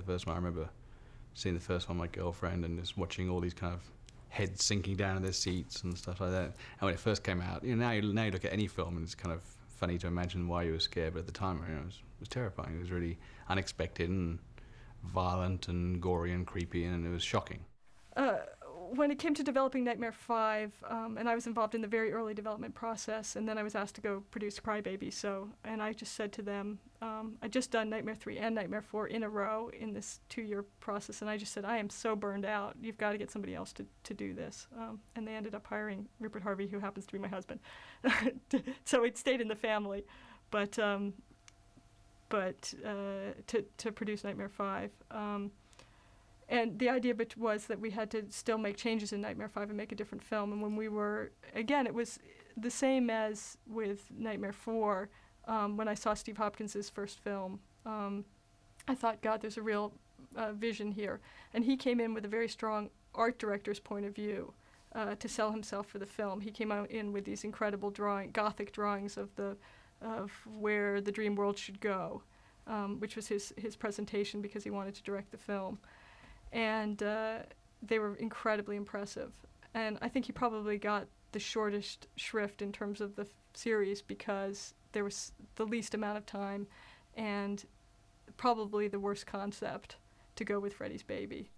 the first one. I remember seeing the first one with my girlfriend and just watching all these kind of heads sinking down in their seats and stuff like that. And when it first came out, now you look at any film and it's kind of funny to imagine why you were scared, but at the time, it was terrifying. It was really unexpected and violent and gory and creepy, and it was shocking. When it came to developing Nightmare 5, and I was involved in the very early development process, and then I was asked to go produce Crybaby, and I just said to them, I'd just done Nightmare 3 and Nightmare 4 in a row in this 2-year process, and I just said, I am so burned out, you've got to get somebody else to do this. And they ended up hiring Rupert Harvey, who happens to be my husband. So it stayed in the family, but to produce Nightmare 5. And the idea was that we had to still make changes in Nightmare 5 and make a different film. And when we were, again, it was the same as with Nightmare 4. When I saw Steve Hopkins' first film, I thought, God, there's a real vision here. And he came in with a very strong art director's point of view to sell himself for the film. He came in with these incredible Gothic drawings of where the dream world should go, which was his presentation because he wanted to direct the film. And they were incredibly impressive. And I think he probably got the shortest shrift in terms of the series because there was the least amount of time and probably the worst concept to go with Freddy's Baby.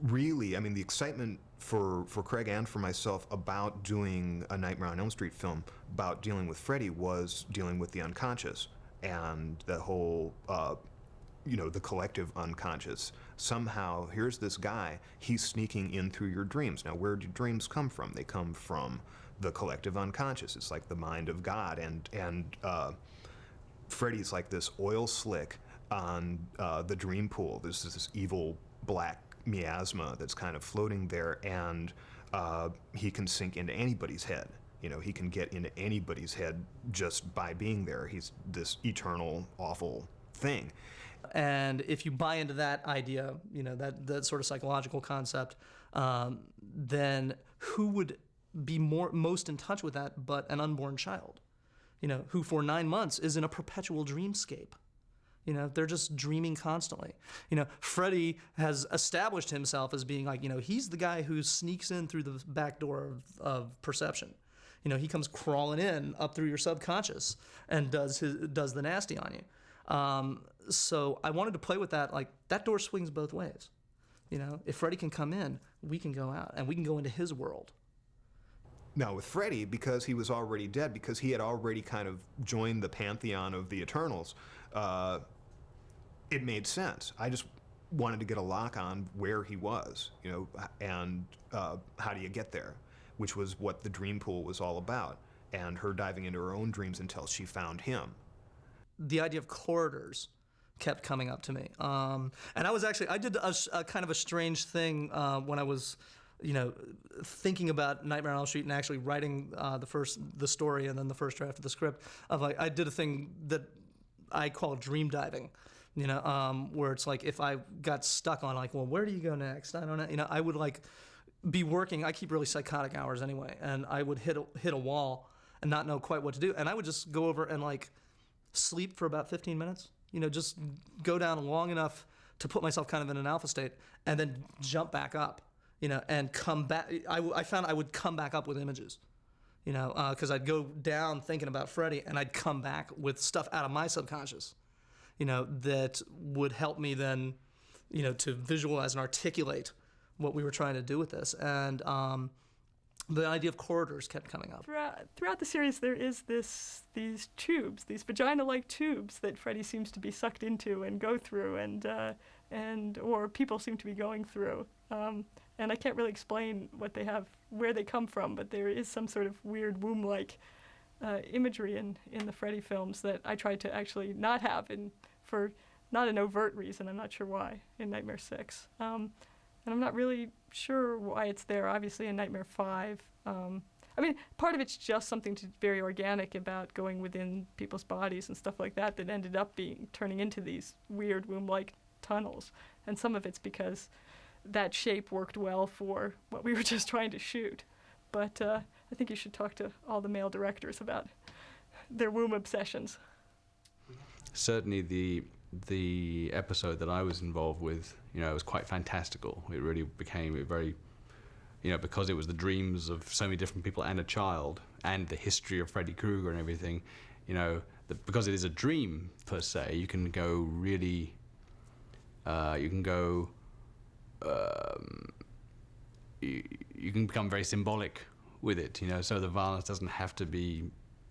Really, I mean, the excitement for Craig and for myself about doing a Nightmare on Elm Street film about dealing with Freddy was dealing with the unconscious and the whole the collective unconscious. Somehow, here's this guy, he's sneaking in through your dreams. Now, where do dreams come from? They come from the collective unconscious. It's like the mind of God, and Freddy's like this oil slick on the dream pool. There's this evil black miasma that's kind of floating there, and he can sink into anybody's head. He can get into anybody's head just by being there. He's this eternal, awful thing. And if you buy into that idea, that sort of psychological concept, then who would be most in touch with that but an unborn child, who for 9 months is in a perpetual dreamscape. They're just dreaming constantly. Freddy has established himself as being like, he's the guy who sneaks in through the back door of perception. He comes crawling in up through your subconscious and does the nasty on you. So I wanted to play with that, like that door swings both ways. If Freddy can come in, we can go out and we can go into his world. Now with Freddy, because he was already dead, because he had already kind of joined the pantheon of the Eternals, it made sense. I just wanted to get a lock on where he was, and how do you get there, which was what the dream pool was all about, and her diving into her own dreams until she found him. The idea of corridors kept coming up to me. And I did a kind of a strange thing when I was, thinking about Nightmare on Elm Street and actually writing the story and then the first draft of the script. I did a thing that I call dream diving, where it's like if I got stuck on like, well, where do you go next? I don't know. I would like be working. I keep really psychotic hours anyway, and I would hit a wall and not know quite what to do, and I would just go over and like sleep for about 15 minutes, just go down long enough to put myself kind of in an alpha state and then jump back up, and come back. I found I would come back up with images, because I'd go down thinking about Freddy and I'd come back with stuff out of my subconscious, that would help me then, to visualize and articulate what we were trying to do with this. And the idea of corridors kept coming up. Throughout the series, there is these tubes, these vagina-like tubes that Freddy seems to be sucked into and go through, or people seem to be going through. And I can't really explain what they have, where they come from, but there is some sort of weird womb-like imagery in the Freddy films that I tried to actually not have, for not an overt reason. I'm not sure why in Nightmare 6. And I'm not really sure why it's there, obviously, in Nightmare 5. Part of it's just something very organic about going within people's bodies and stuff like that ended up turning into these weird womb-like tunnels. And some of it's because that shape worked well for what we were just trying to shoot. But I think you should talk to all the male directors about their womb obsessions. Certainly the episode that I was involved with, you know, it was quite fantastical. It really became a very, you know, because it was the dreams of so many different people and a child and the history of Freddy Krueger and everything, you know, because it is a dream per se, you can go really, you can go, you can become very symbolic with it, you know, so the violence doesn't have to be,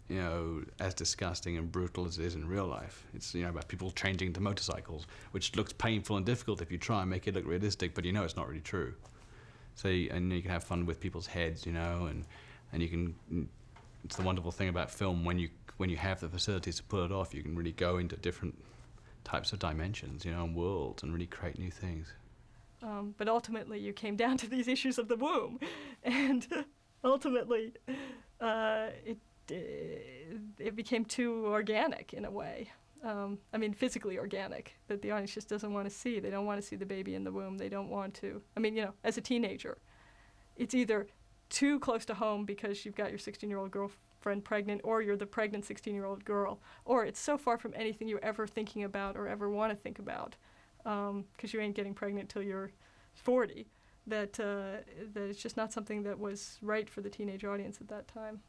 you know, as disgusting and brutal as it is in real life. It's, you know, about people changing to motorcycles, which looks painful and difficult if you try and make it look realistic, but you know it's not really true. So, and you can have fun with people's heads, you know, and you can, it's the wonderful thing about film, when you have the facilities to pull it off, you can really go into different types of dimensions, you know, and worlds, and really create new things. But ultimately, you came down to these issues of the womb, and ultimately, it became too organic in a way. I mean, physically organic, that the audience just doesn't want to see. They don't want to see the baby in the womb. They don't want to. I mean, you know, as a teenager, it's either too close to home because you've got your 16-year-old girlfriend pregnant, or you're the pregnant 16-year-old girl, or it's so far from anything you're ever thinking about or ever want to think about, because you ain't getting pregnant till you're 40, that it's just not something that was right for the teenage audience at that time.